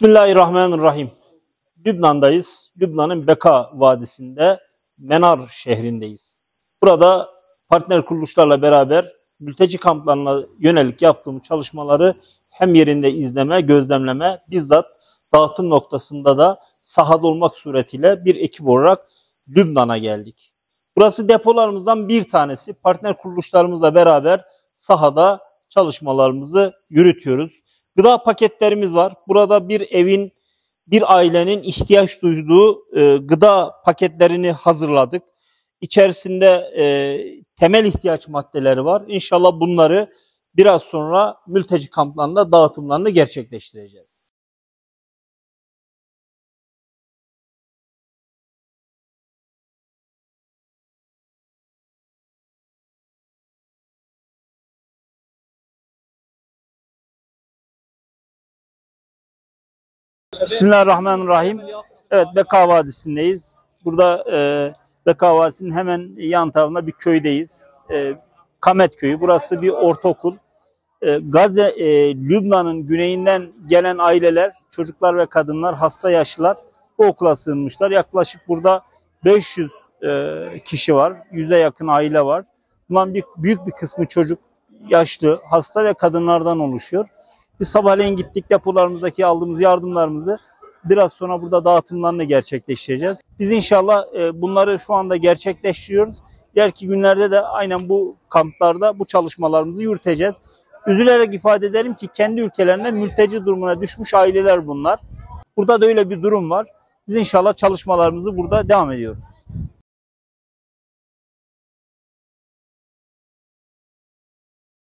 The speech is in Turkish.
Bismillahirrahmanirrahim. Lübnan'dayız. Lübnan'ın Beka Vadisi'nde Menar şehrindeyiz. Burada partner kuruluşlarla beraber mülteci kamplarına yönelik yaptığımız çalışmaları hem yerinde izleme, gözlemleme, bizzat dağıtım noktasında da sahada olmak suretiyle bir ekip olarak Lübnan'a geldik. Burası depolarımızdan bir tanesi. Partner kuruluşlarımızla beraber sahada çalışmalarımızı yürütüyoruz. Gıda paketlerimiz var. Burada bir evin, bir ailenin ihtiyaç duyduğu gıda paketlerini hazırladık. İçerisinde temel ihtiyaç maddeleri var. İnşallah bunları biraz sonra mülteci kamplarında dağıtımlarını gerçekleştireceğiz. Bismillahirrahmanirrahim. Evet, Beka Vadisi'ndeyiz. Burada Beka Vadisi'nin hemen yan tarafında bir köydeyiz. Kamet Köyü. Burası bir ortaokul. Gazze, Lübnan'ın güneyinden gelen aileler, çocuklar ve kadınlar, hasta yaşlılar bu okula sığınmışlar. Yaklaşık burada 500 kişi var. 100'e yakın aile var. Bunların büyük bir kısmı çocuk, yaşlı, hasta ve kadınlardan oluşuyor. Biz sabahleyin gittik, depolarımızdaki aldığımız yardımlarımızı biraz sonra burada dağıtımlarını gerçekleştireceğiz. Biz inşallah bunları şu anda gerçekleştiriyoruz. İleriki günlerde de aynen bu kamplarda bu çalışmalarımızı yürüteceğiz. Üzülerek ifade ederim ki kendi ülkelerinde mülteci durumuna düşmüş aileler bunlar. Burada da öyle bir durum var. Biz inşallah çalışmalarımızı burada devam ediyoruz.